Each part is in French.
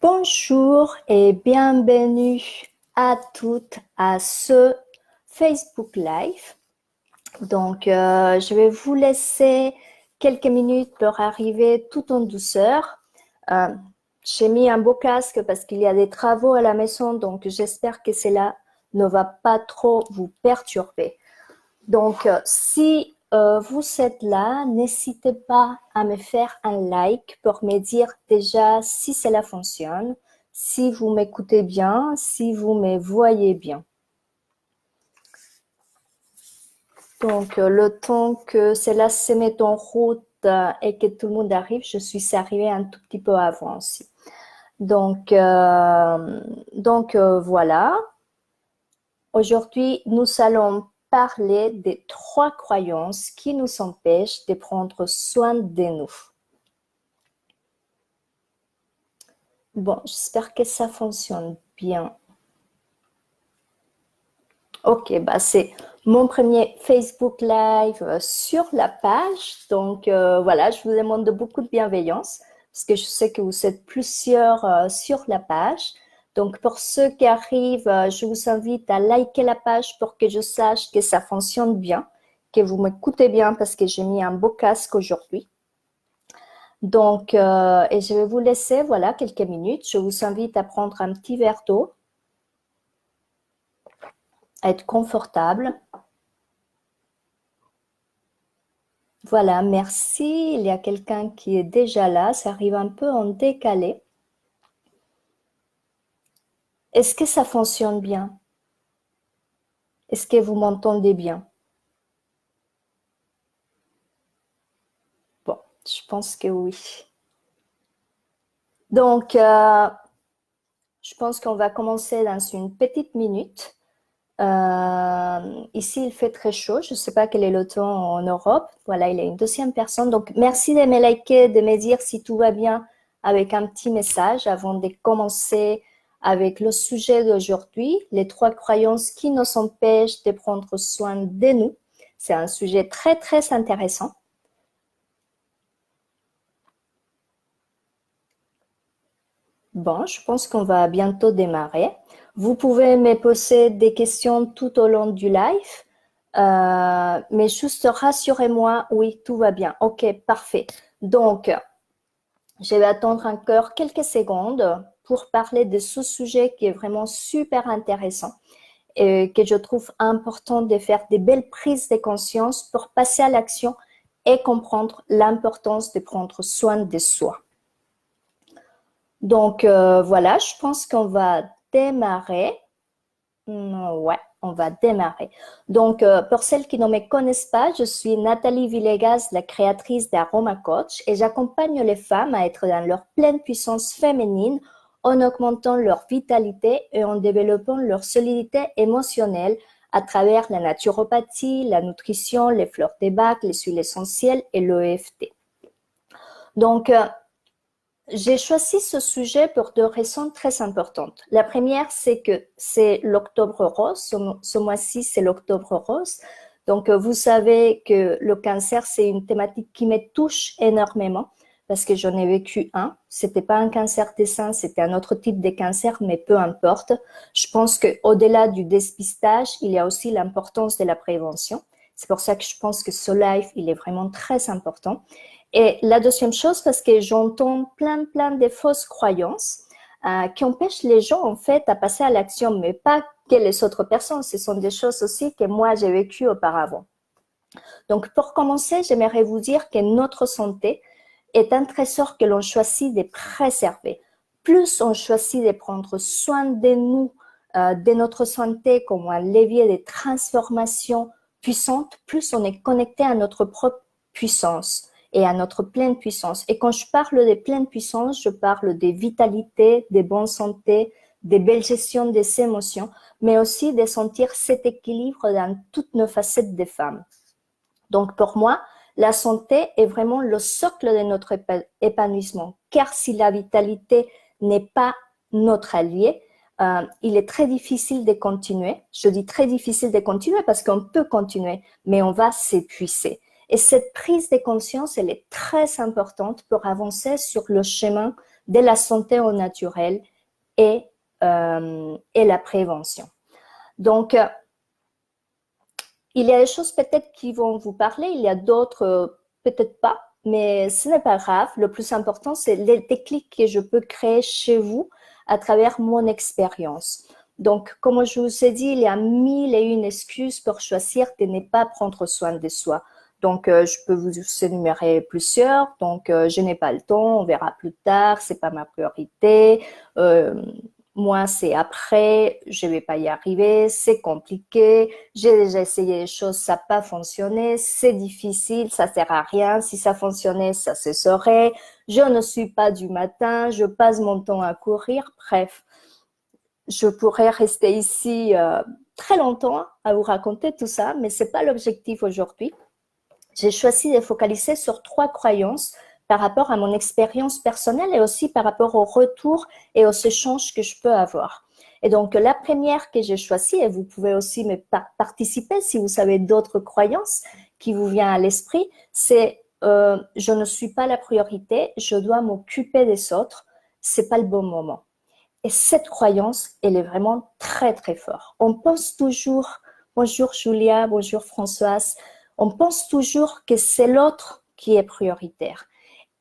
Bonjour et bienvenue à toutes à ce Facebook Live. Donc, je vais vous laisser quelques minutes pour arriver tout en douceur. J'ai mis un beau casque parce qu'il y a des travaux à la maison, donc j'espère que cela ne va pas trop vous perturber. Donc, si vous êtes là, n'hésitez pas à me faire un like pour me dire déjà si cela fonctionne, si vous m'écoutez bien, si vous me voyez bien. Donc, le temps que cela se mette en route et que tout le monde arrive, je suis arrivée un tout petit peu avant aussi. Donc, voilà. Aujourd'hui, nous allons parler des 3 croyances qui nous empêchent de prendre soin de nous. Bon, j'espère que ça fonctionne bien. Ok, bah c'est mon premier Facebook Live sur la page. Donc voilà, je vous demande beaucoup de bienveillance parce que je sais que vous êtes plusieurs sur la page. Donc pour ceux qui arrivent, je vous invite à liker la page pour que je sache que ça fonctionne bien, que vous m'écoutez bien parce que j'ai mis un beau casque aujourd'hui. Donc, et je vais vous laisser, voilà, quelques minutes. Je vous invite à prendre un petit verre d'eau, à être confortable. Voilà, merci. Il y a quelqu'un qui est déjà là. Ça arrive un peu en décalé. Est-ce que ça fonctionne bien? Est-ce que vous m'entendez bien? Bon, je pense que oui. Donc, je pense qu'on va commencer dans une petite minute. Ici, il fait très chaud. Je ne sais pas quel est le temps en Europe. Voilà, il y a une deuxième personne. Donc, merci de me liker, de me dire si tout va bien avec un petit message avant de commencer avec le sujet d'aujourd'hui, les 3 croyances qui nous empêchent de prendre soin de nous. C'est un sujet très, très intéressant. Bon, je pense qu'on va bientôt démarrer. Vous pouvez me poser des questions tout au long du live, mais juste rassurez-moi, oui, tout va bien. Ok, parfait. Donc, je vais attendre encore quelques secondes pour parler de ce sujet qui est vraiment super intéressant et que je trouve important de faire des belles prises de conscience pour passer à l'action et comprendre l'importance de prendre soin de soi. Donc, voilà, je pense qu'on va démarrer. Ouais, on va démarrer. Donc, pour celles qui ne me connaissent pas, je suis Nathalie Villegas, la créatrice d'Aroma Coach, et j'accompagne les femmes à être dans leur pleine puissance féminine en augmentant leur vitalité et en développant leur solidité émotionnelle à travers la naturopathie, la nutrition, les fleurs de bac, les huiles essentielles et l'EFT. Donc, j'ai choisi ce sujet pour 2 raisons très importantes. La première, c'est que c'est l'octobre rose. Ce mois-ci, c'est l'octobre rose. Donc, vous savez que le cancer, c'est une thématique qui me touche énormément parce que j'en ai vécu un. C'était pas un cancer des seins, c'était un autre type de cancer, mais peu importe. Je pense qu'au-delà du dépistage, il y a aussi l'importance de la prévention. C'est pour ça que je pense que ce live, il est vraiment très important. Et la deuxième chose, parce que j'entends plein de fausses croyances qui empêchent les gens, en fait, à passer à l'action, mais pas que les autres personnes. Ce sont des choses aussi que moi, j'ai vécues auparavant. Donc, pour commencer, j'aimerais vous dire que notre santé est un trésor que l'on choisit de préserver. Plus on choisit de prendre soin de nous, de notre santé comme un levier de transformation puissante, plus on est connecté à notre propre puissance et à notre pleine puissance. Et quand je parle de pleine puissance, je parle de vitalité, de bonne santé, de belle gestion des émotions, mais aussi de sentir cet équilibre dans toutes nos facettes de femmes. Donc pour moi, la santé est vraiment le socle de notre épanouissement, car si la vitalité n'est pas notre allié, il est très difficile de continuer. Je dis très difficile de continuer parce qu'on peut continuer, mais on va s'épuiser. Et cette prise de conscience, elle est très importante pour avancer sur le chemin de la santé au naturel et la prévention. Donc, il y a des choses peut-être qui vont vous parler, il y a d'autres peut-être pas, mais ce n'est pas grave. Le plus important, c'est les déclics que je peux créer chez vous à travers mon expérience. Donc, comme je vous ai dit, il y a 1001 excuses pour choisir de ne pas prendre soin de soi. Donc, je peux vous énumérer plusieurs. Donc, je n'ai pas le temps, on verra plus tard, c'est pas ma priorité. Moi, c'est après, je vais pas y arriver, c'est compliqué, j'ai déjà essayé les choses, ça n'a pas fonctionné, c'est difficile, ça sert à rien, si ça fonctionnait, ça se saurait, je ne suis pas du matin, je passe mon temps à courir, bref, je pourrais rester ici très longtemps à vous raconter tout ça, mais c'est pas l'objectif aujourd'hui. J'ai choisi de focaliser sur 3 croyances par rapport à mon expérience personnelle et aussi par rapport aux retours et aux échanges que je peux avoir. Et donc, la première que j'ai choisie, et vous pouvez aussi me participer si vous avez d'autres croyances qui vous viennent à l'esprit, c'est je ne suis pas la priorité, je dois m'occuper des autres, c'est pas le bon moment. Et cette croyance, elle est vraiment très, très forte. On pense toujours, bonjour Julia, bonjour Françoise, on pense toujours que c'est l'autre qui est prioritaire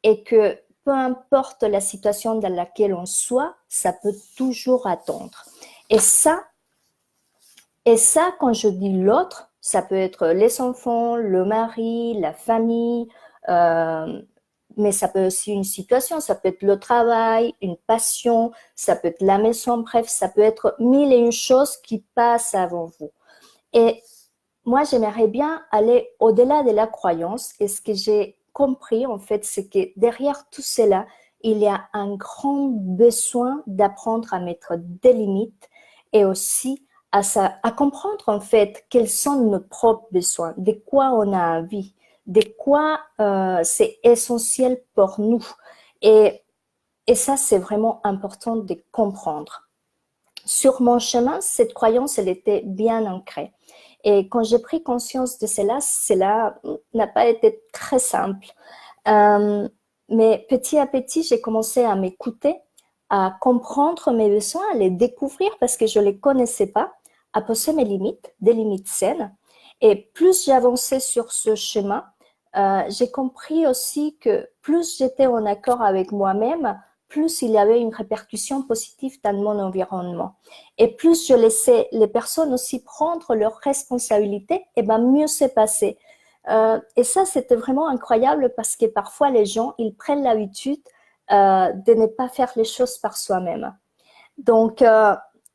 et que peu importe la situation dans laquelle on soit, ça peut toujours attendre. Et ça, quand je dis l'autre, ça peut être les enfants, le mari, la famille, mais ça peut aussi une situation, ça peut être le travail, une passion, ça peut être la maison, bref, ça peut être 1001 choses qui passent avant vous. Et moi, j'aimerais bien aller au-delà de la croyance. Et ce que j'ai compris, en fait, c'est que derrière tout cela, il y a un grand besoin d'apprendre à mettre des limites et aussi à comprendre, en fait, quels sont nos propres besoins, de quoi on a envie, de quoi c'est essentiel pour nous. Et ça, c'est vraiment important de comprendre. Sur mon chemin, cette croyance, elle était bien ancrée. Et quand j'ai pris conscience de cela n'a pas été très simple. Mais petit à petit, j'ai commencé à m'écouter, à comprendre mes besoins, à les découvrir parce que je ne les connaissais pas, à poser mes limites, des limites saines. Et plus j'avançais sur ce chemin, j'ai compris aussi que plus j'étais en accord avec moi-même, plus il y avait une répercussion positive dans mon environnement. Et plus je laissais les personnes aussi prendre leurs responsabilités, et ben mieux c'est passé. Et ça, c'était vraiment incroyable parce que parfois les gens, ils prennent l'habitude de ne pas faire les choses par soi-même. Donc,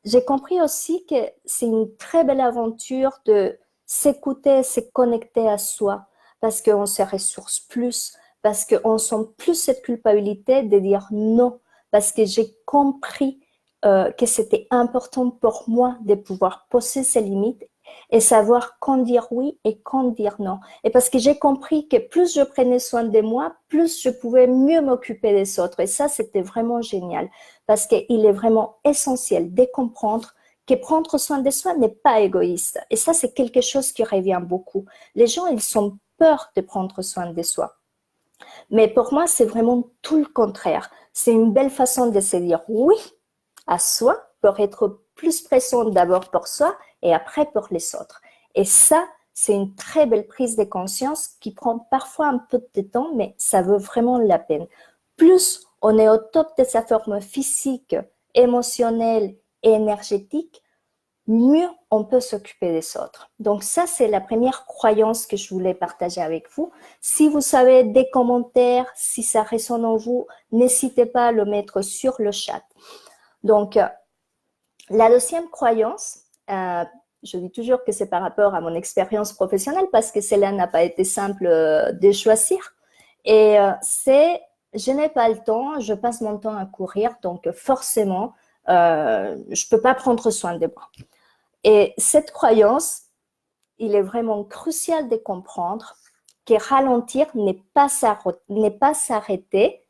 j'ai compris aussi que c'est une très belle aventure de s'écouter, se connecter à soi parce qu'on se ressource plus, parce qu'on sent plus cette culpabilité de dire non, parce que j'ai compris que c'était important pour moi de pouvoir poser ses limites et savoir quand dire oui et quand dire non. Et parce que j'ai compris que plus je prenais soin de moi, plus je pouvais mieux m'occuper des autres. Et ça, c'était vraiment génial parce qu'il est vraiment essentiel de comprendre que prendre soin de soi n'est pas égoïste. Et ça, c'est quelque chose qui revient beaucoup. Les gens, ils ont peur de prendre soin de soi. Mais pour moi, c'est vraiment tout le contraire. C'est une belle façon de se dire oui à soi pour être plus présent d'abord pour soi et après pour les autres. Et ça, c'est une très belle prise de conscience qui prend parfois un peu de temps, mais ça vaut vraiment la peine. Plus on est au top de sa forme physique, émotionnelle et énergétique, mieux on peut s'occuper des autres. Donc ça, c'est la première croyance que je voulais partager avec vous. Si vous avez des commentaires, si ça résonne en vous, n'hésitez pas à le mettre sur le chat. Donc, la deuxième croyance, je dis toujours que c'est par rapport à mon expérience professionnelle parce que cela n'a pas été simple de choisir. Et c'est, je n'ai pas le temps, je passe mon temps à courir, donc forcément, je ne peux pas prendre soin de moi. Et cette croyance, il est vraiment crucial de comprendre que ralentir n'est pas s'arrêter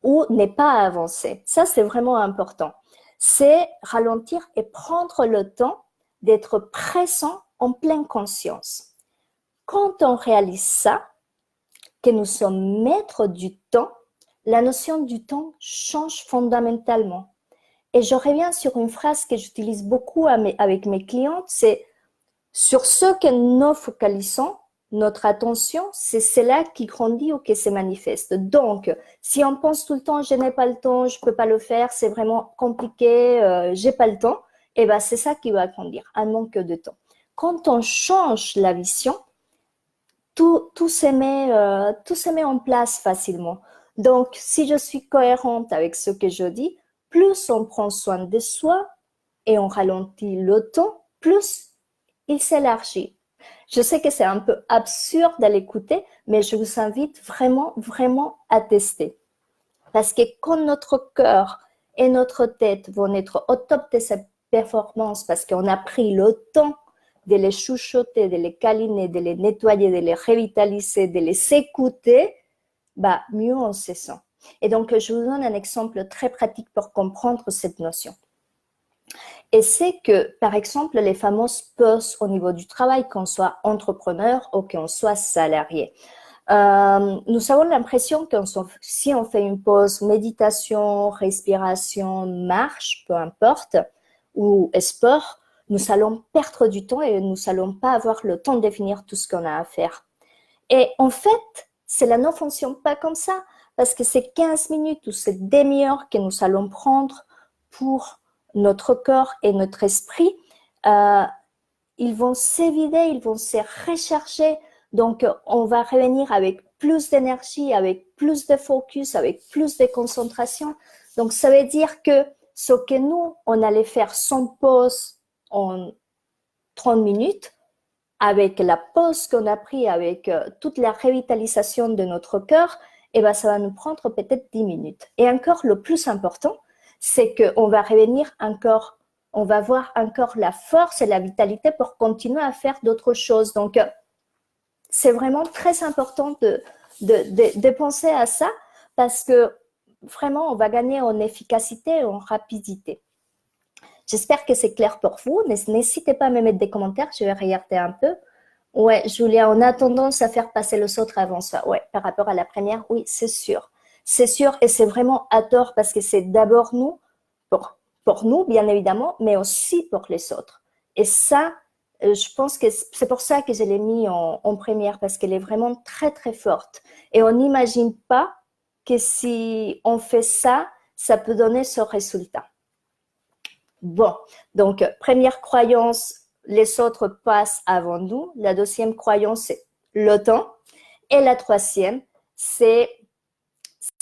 ou n'est pas avancer. Ça, c'est vraiment important. C'est ralentir et prendre le temps d'être présent en pleine conscience. Quand on réalise ça, que nous sommes maîtres du temps, la notion du temps change fondamentalement. Et je reviens sur une phrase que j'utilise beaucoup avec mes clientes, c'est sur ce que nous focalisons, notre attention, c'est cela qui grandit ou qui se manifeste. Donc, si on pense tout le temps, je n'ai pas le temps, je peux pas le faire, c'est vraiment compliqué, j'ai pas le temps, et ben c'est ça qui va grandir, un manque de temps. Quand on change la vision, tout se met en place facilement. Donc, si je suis cohérente avec ce que je dis, plus on prend soin de soi et on ralentit le temps, plus il s'élargit. Je sais que c'est un peu absurde à l'écouter, mais je vous invite vraiment, vraiment à tester. Parce que quand notre cœur et notre tête vont être au top de sa performance, parce qu'on a pris le temps de les chuchoter, de les câliner, de les nettoyer, de les revitaliser, de les écouter, bah, mieux on se sent. Et donc, je vous donne un exemple très pratique pour comprendre cette notion. Et c'est que, par exemple, les fameuses pauses au niveau du travail, qu'on soit entrepreneur ou qu'on soit salarié. Nous avons l'impression que si on fait une pause, méditation, respiration, marche, peu importe, ou sport, nous allons perdre du temps et nous n'allons pas avoir le temps de finir tout ce qu'on a à faire. Et en fait, cela ne fonctionne pas comme ça, parce que c'est 15 minutes ou c'est demi-heure que nous allons prendre pour notre corps et notre esprit, ils vont s'évider, ils vont se recharger. Donc, on va revenir avec plus d'énergie, avec plus de focus, avec plus de concentration. Donc, ça veut dire que ce que nous, on allait faire sans pause en 30 minutes, avec la pause qu'on a pris, avec toute la revitalisation de notre cœur, eh ben, ça va nous prendre peut-être 10 minutes. Et encore, le plus important, c'est qu'on va revenir encore, on va avoir encore la force et la vitalité pour continuer à faire d'autres choses. Donc, c'est vraiment très important de penser à ça parce que vraiment, on va gagner en efficacité et en rapidité. J'espère que c'est clair pour vous. N'hésitez pas à me mettre des commentaires, je vais regarder un peu. Ouais, Julia, on a tendance à faire passer le autres avant ça. Ouais, par rapport à la première, oui, c'est sûr. C'est sûr et c'est vraiment à tort parce que c'est d'abord nous, pour nous, bien évidemment, mais aussi pour les autres. Et ça, je pense que c'est pour ça que je l'ai mis en première parce qu'elle est vraiment très, très forte. Et on n'imagine pas que si on fait ça, ça peut donner ce résultat. Bon, donc, première croyance, les autres passent avant nous. La deuxième croyance, c'est le temps. Et la troisième, c'est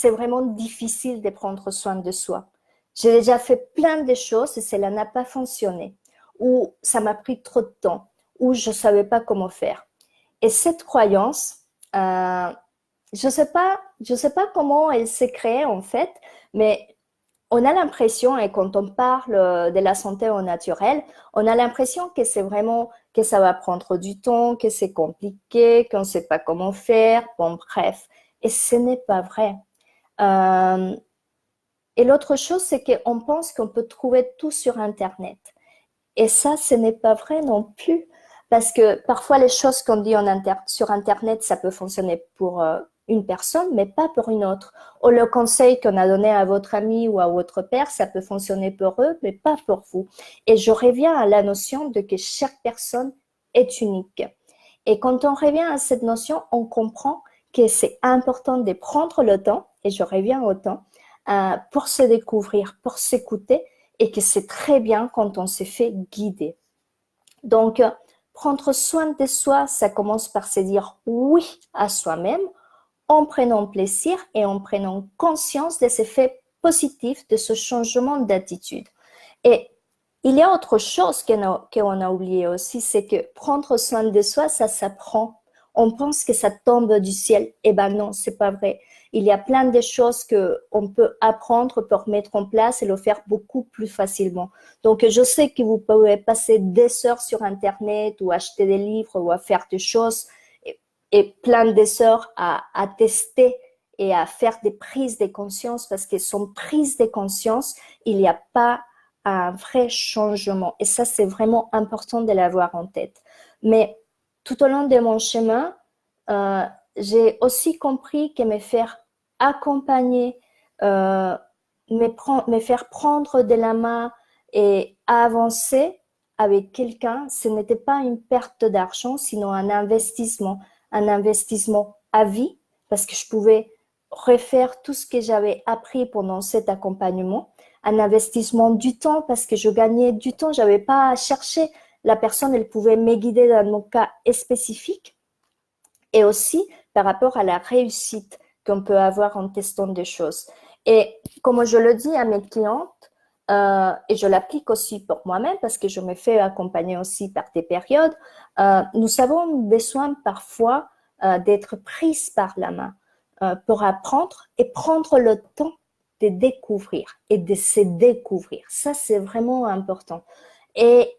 vraiment difficile de prendre soin de soi. J'ai déjà fait plein de choses et cela n'a pas fonctionné. Ou ça m'a pris trop de temps. Ou je ne savais pas comment faire. Et cette croyance, je sais pas comment elle s'est créée en fait, mais on a l'impression, et quand on parle de la santé au naturel, on a l'impression que c'est vraiment, que ça va prendre du temps, que c'est compliqué, qu'on ne sait pas comment faire, bon bref. Et ce n'est pas vrai. Et l'autre chose, c'est qu'on pense qu'on peut trouver tout sur Internet. Et ça, ce n'est pas vrai non plus. Parce que parfois, les choses qu'on dit sur Internet, ça peut fonctionner pour une personne, mais pas pour une autre. Ou le conseil qu'on a donné à votre ami ou à votre père, ça peut fonctionner pour eux, mais pas pour vous. Et je reviens à la notion de que chaque personne est unique. Et quand on revient à cette notion, on comprend que c'est important de prendre le temps, et je reviens au temps, pour se découvrir, pour s'écouter, et que c'est très bien quand on s'est fait guider. Donc, prendre soin de soi, ça commence par se dire oui à soi-même, en prenant plaisir et en prenant conscience des effets positifs de ce changement d'attitude. Et il y a autre chose qu'on a oublié aussi, c'est que prendre soin de soi, ça s'apprend. On pense que ça tombe du ciel. Eh ben non, c'est pas vrai. Il y a plein de choses qu'on peut apprendre pour mettre en place et le faire beaucoup plus facilement. Donc, je sais que vous pouvez passer des heures sur Internet ou acheter des livres ou à faire des choses et plein des heures à tester et à faire des prises de conscience parce que sans prise de conscience, il n'y a pas un vrai changement. Et ça, c'est vraiment important de l'avoir en tête. Mais tout au long de mon chemin, j'ai aussi compris que me faire accompagner, me faire prendre de la main et avancer avec quelqu'un, ce n'était pas une perte d'argent, sinon un investissement à vie, parce que je pouvais refaire tout ce que j'avais appris pendant cet accompagnement, un investissement du temps, parce que je gagnais du temps, je n'avais pas à chercher, la personne, elle pouvait me guider dans mon cas spécifique, et aussi par rapport à la réussite qu'on peut avoir en testant des choses. Et comme je le dis à mes clientes, et je l'applique aussi pour moi-même parce que je me fais accompagner aussi par des périodes, nous avons besoin parfois d'être prises par la main pour apprendre et prendre le temps de découvrir et de se découvrir. Ça, c'est vraiment important. Et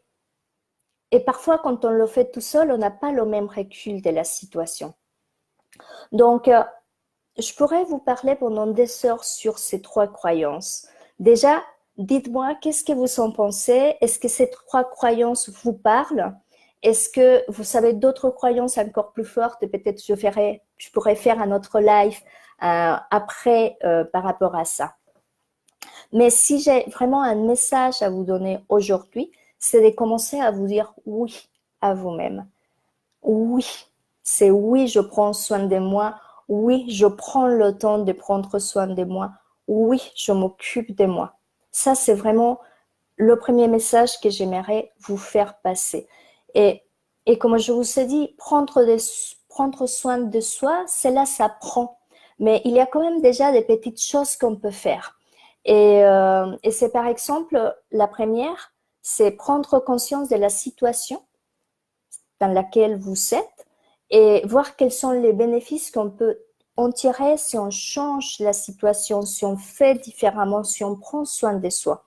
parfois, quand on le fait tout seul, on n'a pas le même recul de la situation. Donc, je pourrais vous parler pendant des heures sur ces 3 croyances. Déjà, dites-moi, qu'est-ce que vous en pensez? Est-ce que ces 3 croyances vous parlent? Est-ce que vous savez d'autres croyances encore plus fortes? Peut-être je pourrais faire un autre live après par rapport à ça. Mais si j'ai vraiment un message à vous donner aujourd'hui, c'est de commencer à vous dire oui à vous-même. Oui, c'est oui, je prends soin de moi. Oui, je prends le temps de prendre soin de moi. Oui, je m'occupe de moi. Ça, c'est vraiment le premier message que j'aimerais vous faire passer. Et comme je vous ai dit, prendre soin de soi, cela s'apprend. Mais il y a quand même déjà des petites choses qu'on peut faire. Et c'est par exemple, la première, c'est prendre conscience de la situation dans laquelle vous êtes et voir quels sont les bénéfices qu'on peut en tirer si on change la situation, si on fait différemment, si on prend soin de soi.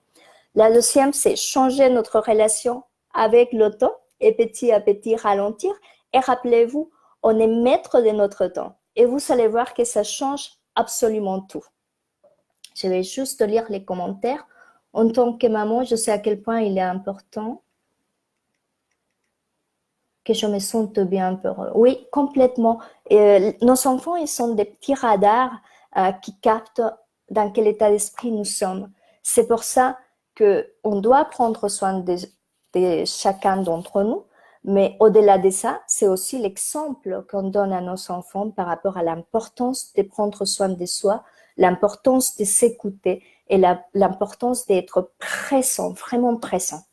La deuxième, c'est changer notre relation avec le temps et petit à petit ralentir. Et rappelez-vous, on est maître de notre temps. Et vous allez voir que ça change absolument tout. Je vais juste lire les commentaires. En tant que maman, je sais à quel point il est important que je me sente bien peureux. Oui, complètement. Nos enfants, ils sont des petits radars qui captent dans quel état d'esprit nous sommes. C'est pour ça qu'on doit prendre soin de chacun d'entre nous, mais au-delà de ça, c'est aussi l'exemple qu'on donne à nos enfants par rapport à l'importance de prendre soin de soi, l'importance de s'écouter et l'importance d'être présent, vraiment présent.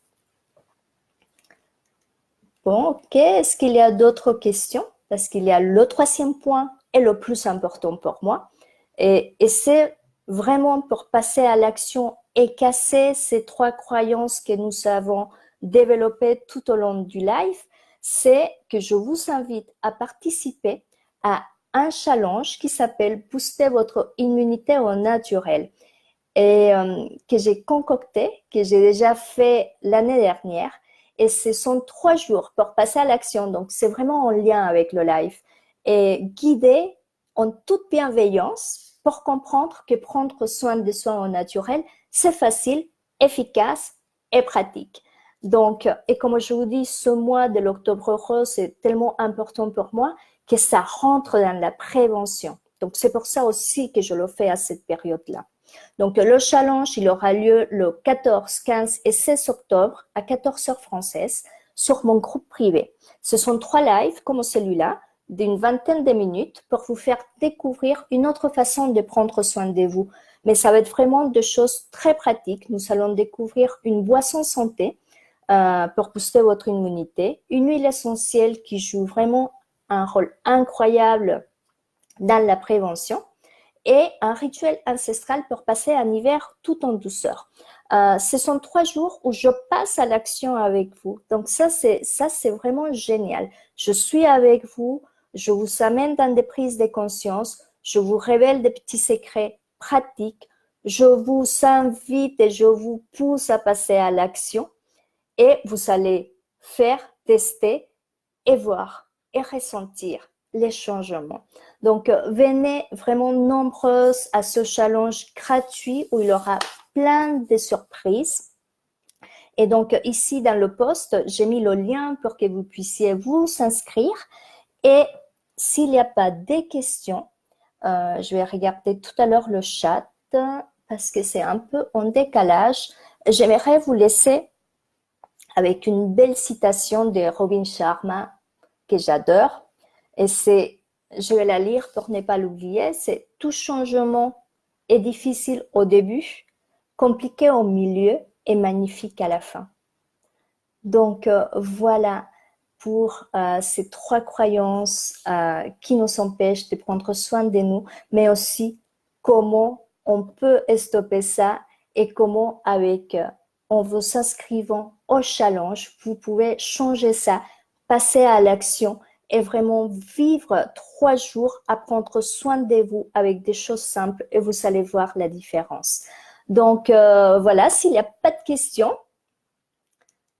Bon, ok. Est-ce qu'il y a d'autres questions? Parce qu'il y a le troisième point et le plus important pour moi. Et c'est vraiment pour passer à l'action et casser ces 3 croyances que nous avons développées tout au long du live, c'est que je vous invite à participer à un challenge qui s'appelle Booster votre immunité au naturel et que j'ai concocté, que j'ai déjà fait l'année dernière. Et ce sont 3 jours pour passer à l'action. Donc, c'est vraiment en lien avec le live. Et guider en toute bienveillance pour comprendre que prendre soin de soi au naturel, c'est facile, efficace et pratique. Donc, et comme je vous dis, ce mois de l'Octobre Rose est tellement important pour moi que ça rentre dans la prévention. Donc, c'est pour ça aussi que je le fais à cette période-là. Donc, le challenge, il aura lieu le 14, 15 et 16 octobre à 14 heures françaises sur mon groupe privé. Ce sont 3 lives comme celui-là d'une vingtaine de minutes pour vous faire découvrir une autre façon de prendre soin de vous. Mais ça va être vraiment des choses très pratiques. Nous allons découvrir une boisson santé pour booster votre immunité, une huile essentielle qui joue vraiment un rôle incroyable dans la prévention et un rituel ancestral pour passer un hiver tout en douceur. Ce sont 3 jours où je passe à l'action avec vous. Donc ça, c'est vraiment génial. Je suis avec vous, je vous amène dans des prises de conscience, je vous révèle des petits secrets pratiques, je vous invite et je vous pousse à passer à l'action et vous allez faire, tester et voir et ressentir les changements. Donc, venez vraiment nombreuses à ce challenge gratuit où il y aura plein de surprises. Et donc, ici dans le post, j'ai mis le lien pour que vous puissiez vous inscrire. Et s'il n'y a pas de questions, Je vais regarder tout à l'heure le chat parce que c'est un peu en décalage. J'aimerais vous laisser avec une belle citation de Robin Sharma que j'adore. Et c'est, je vais la lire pour ne pas l'oublier, c'est tout changement est difficile au début, compliqué au milieu et magnifique à la fin. Donc voilà pour ces trois croyances qui nous empêchent de prendre soin de nous, mais aussi comment on peut stopper ça et comment avec en vous inscrivant au challenge, vous pouvez changer ça, passer à l'action et vraiment vivre 3 jours à prendre soin de vous avec des choses simples et vous allez voir la différence. Donc voilà, s'il n'y a pas de questions,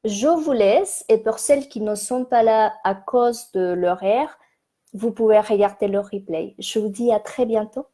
je vous laisse et pour celles qui ne sont pas là à cause de l'horaire, vous pouvez regarder le replay. Je vous dis à très bientôt.